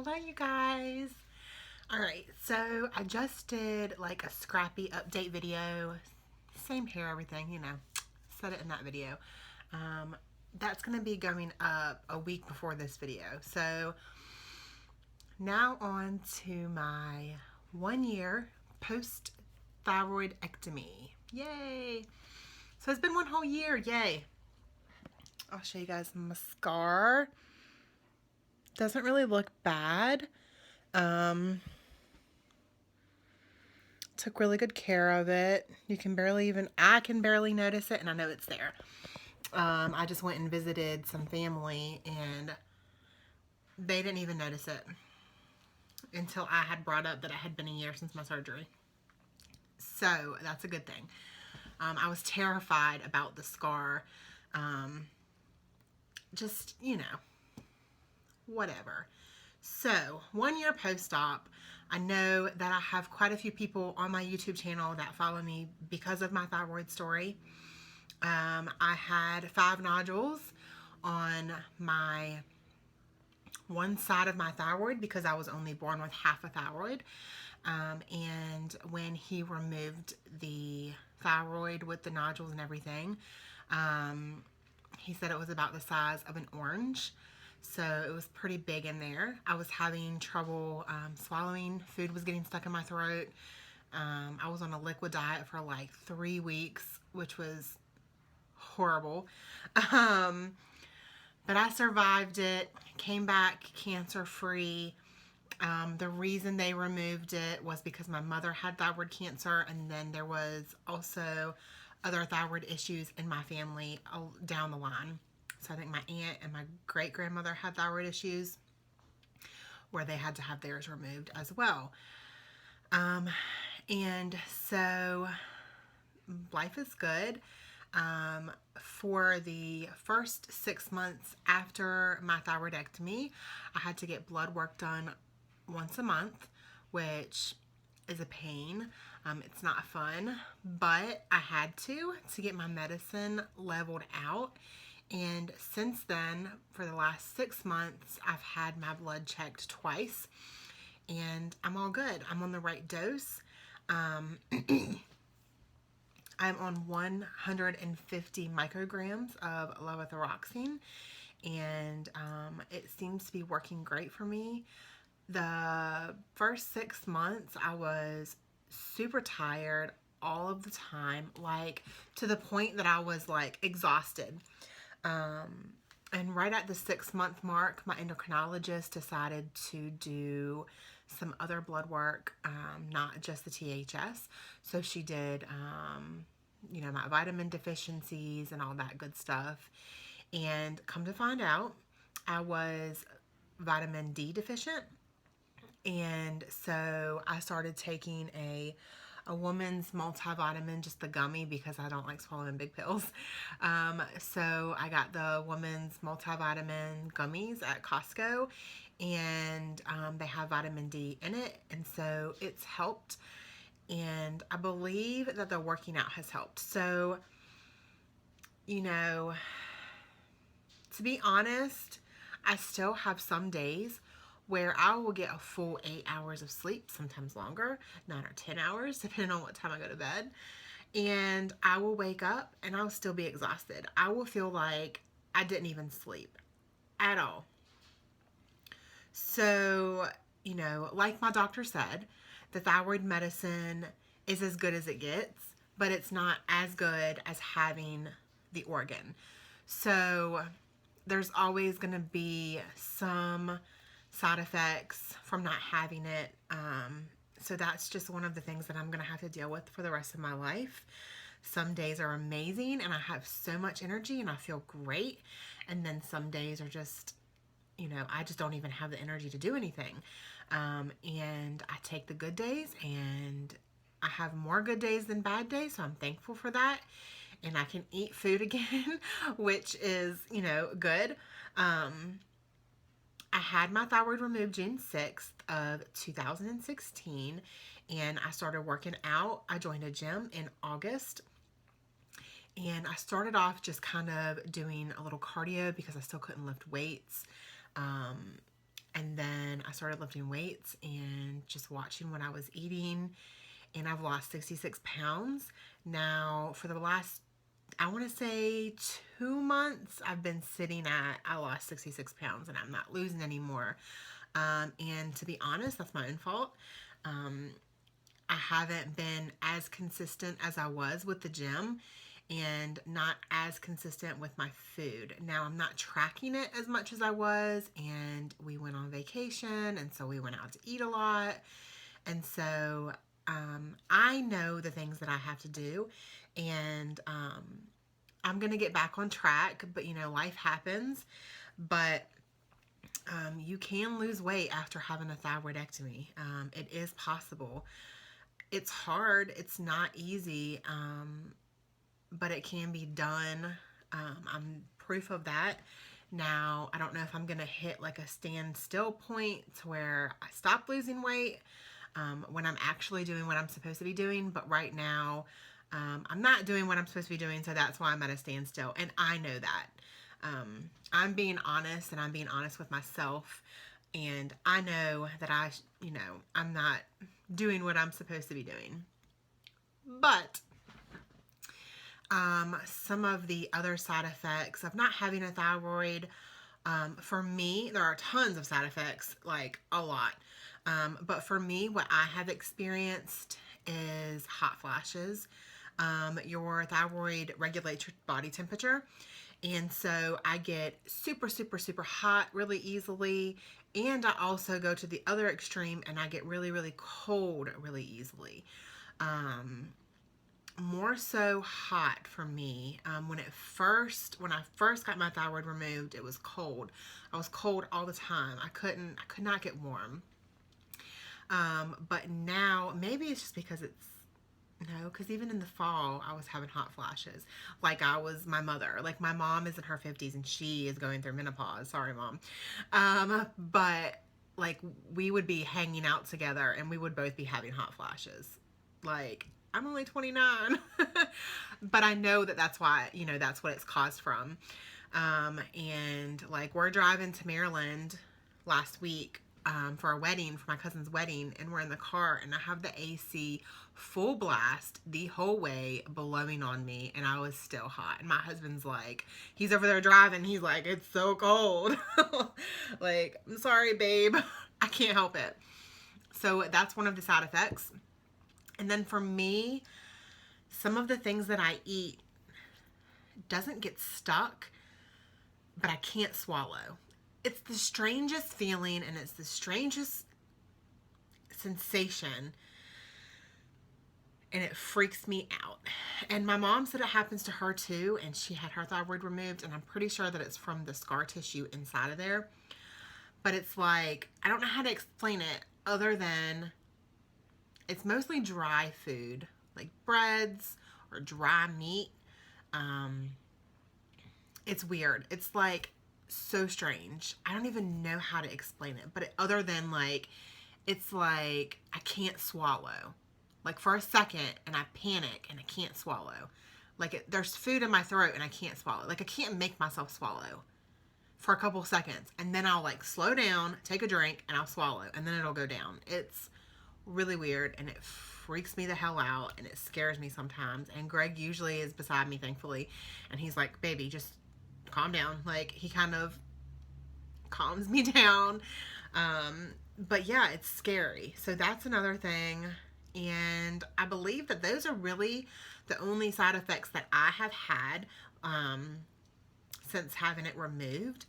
Hello, you guys. All right, so I just did like a scrappy update video. Same hair, everything, said it in that video. Um, that's going to be going up a week before this video. So now on to my 1 year post thyroidectomy. Yay! So it's been one whole year. Yay! I'll show you guys my scar. Doesn't really look bad. Took really good care of it. I can barely notice it, and I know it's there. I just went and visited some family, and they didn't even notice it until I had brought up that it had been a year since my surgery. So that's a good thing. I was terrified about the scar. Just, whatever. So 1 year post-op, I know that I have quite a few people on my YouTube channel that follow me because of my thyroid story. I had 5 nodules on my one side of my thyroid because I was only born with half a thyroid. And when he removed the thyroid with the nodules and everything, he said it was about the size of an orange. So it was pretty big in there. I was having trouble swallowing. Food was getting stuck in my throat. I was on a liquid diet for like 3 weeks, which was horrible. But I survived it, came back cancer-free. The reason they removed it was because my mother had thyroid cancer, and then there was also other thyroid issues in my family down the line. So I think my aunt and my great-grandmother had thyroid issues where they had to have theirs removed as well. And so life is good. For the first 6 months after my thyroidectomy, I had to get blood work done once a month, which is a pain. It's not fun, but I had to get my medicine leveled out. And since then, for the last 6 months, I've had my blood checked twice, and I'm all good. I'm on the right dose. I'm on 150 micrograms of levothyroxine, and it seems to be working great for me. The first 6 months, I was super tired all of the time, like to the point that I was like exhausted. And right at the 6-month mark, my endocrinologist decided to do some other blood work, not just the THS. So she did, my vitamin deficiencies and all that good stuff. And come to find out, I was vitamin D deficient. And so I started taking a woman's multivitamin, just the gummy, because I don't like swallowing big pills. So I got the woman's multivitamin gummies at Costco, and they have vitamin D in it, and so it's helped. And I believe that the working out has helped. So, to be honest, I still have some days where I will get a full 8 hours of sleep, sometimes longer, 9 or 10 hours, depending on what time I go to bed. And I will wake up and I'll still be exhausted. I will feel like I didn't even sleep at all. So, like my doctor said, the thyroid medicine is as good as it gets, but it's not as good as having the organ. So there's always going to be some side effects from not having it. So that's just one of the things that I'm going to have to deal with for the rest of my life. Some days are amazing and I have so much energy and I feel great. And then some days are just, I just don't even have the energy to do anything. And I take the good days, and I have more good days than bad days. So I'm thankful for that. And I can eat food again, which is, good. I had my thyroid removed June 6th of 2016, and I started working out. I joined a gym in August, and I started off just kind of doing a little cardio because I still couldn't lift weights. And then I started lifting weights and just watching what I was eating, and I've lost 66 pounds. Now, for the last, I want to say 2 months, I've been sitting at, I lost 66 pounds and I'm not losing anymore. And to be honest, that's my own fault. I haven't been as consistent as I was with the gym and not as consistent with my food. Now I'm not tracking it as much as I was, and we went on vacation, and so we went out to eat a lot. And so I know the things that I have to do, and I'm going to get back on track, but life happens. But you can lose weight after having a thyroidectomy. It is possible. It's hard. It's not easy, but it can be done. I'm proof of that. Now, I don't know if I'm going to hit like a standstill point to where I stop losing weight when I'm actually doing what I'm supposed to be doing. But right now, I'm not doing what I'm supposed to be doing, so that's why I'm at a standstill. And I know that. I'm being honest, and I'm being honest with myself. And I know that I'm not doing what I'm supposed to be doing. But some of the other side effects of not having a thyroid, for me, there are tons of side effects, like a lot. But for me, what I have experienced is hot flashes. Your thyroid regulates your body temperature. And so I get super, super, super hot really easily. And I also go to the other extreme and I get really, really cold really easily. More so hot for me. When I first got my thyroid removed, it was cold. I was cold all the time. I could not get warm. But now, maybe it's just because because even in the fall, I was having hot flashes. Like I was my mother. Like my mom is in her 50s and she is going through menopause. Sorry, Mom. But like we would be hanging out together and we would both be having hot flashes. Like, I'm only 29. But I know that that's why, that's what it's caused from. And like we're driving to Maryland last week for a wedding, for my cousin's wedding, and we're in the car and I have the AC full blast the whole way blowing on me, and I was still hot. And my husband's like, he's over there driving, he's like, it's so cold. Like, I'm sorry, babe, I can't help it. So that's one of the side effects. And then for me, some of the things that I eat doesn't get stuck, but I can't swallow. It's the strangest feeling and it's the strangest sensation, and it freaks me out. And my mom said it happens to her too, and she had her thyroid removed, and I'm pretty sure that it's from the scar tissue inside of there. But it's like, I don't know how to explain it other than it's mostly dry food, like breads or dry meat. It's weird. It's like so strange. I don't even know how to explain it, but other than like, it's like I can't swallow. Like for a second, and I panic and I can't swallow. Like there's food in my throat and I can't swallow. Like I can't make myself swallow for a couple seconds, and then I'll like slow down, take a drink, and I'll swallow, and then it'll go down. It's really weird, and it freaks me the hell out, and it scares me sometimes. And Greg usually is beside me, thankfully, and he's like, baby, just calm down. Like he kind of calms me down. But yeah, it's scary. So that's another thing. And I believe that those are really the only side effects that I have had since having it removed.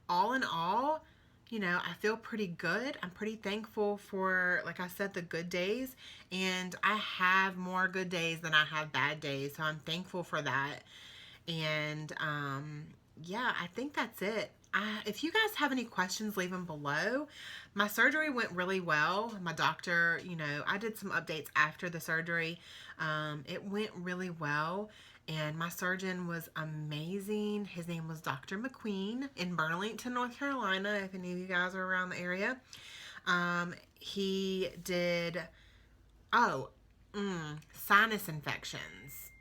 All in all, I feel pretty good. I'm pretty thankful for, like I said, the good days. And I have more good days than I have bad days. So I'm thankful for that. And yeah, I think that's it. If you guys have any questions, leave them below. My surgery went really well. My doctor, I did some updates after the surgery. It went really well. And my surgeon was amazing. His name was Dr. McQueen in Burlington, North Carolina, if any of you guys are around the area. He did, sinus infections.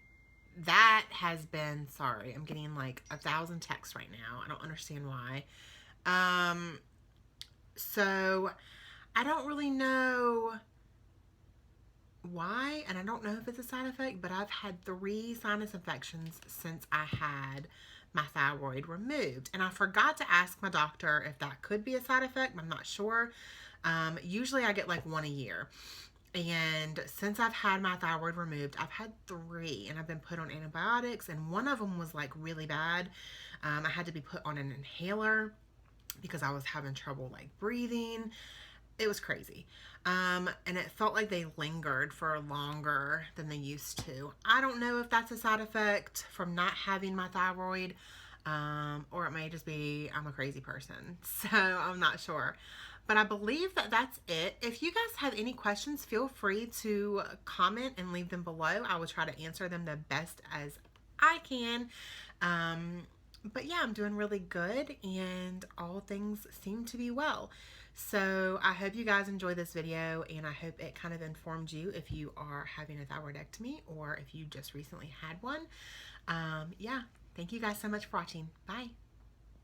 That has been, sorry, I'm getting like 1,000 texts right now. I don't understand why. So I don't really know why, and I don't know if it's a side effect, but I've had 3 sinus infections since I had my thyroid removed. And I forgot to ask my doctor if that could be a side effect. I'm not sure. Usually I get like 1 a year. And since I've had my thyroid removed, I've had 3, and I've been put on antibiotics, and one of them was like really bad. I had to be put on an inhaler because I was having trouble like breathing. It was crazy. And it felt like they lingered for longer than they used to. I don't know if that's a side effect from not having my thyroid, or it may just be I'm a crazy person. So I'm not sure. But I believe that that's it. If you guys have any questions, feel free to comment and leave them below. I will try to answer them the best as I can. But yeah, I'm doing really good, and all things seem to be well. So I hope you guys enjoy this video, and I hope it kind of informed you if you are having a thyroidectomy or if you just recently had one. Yeah, thank you guys so much for watching. Bye.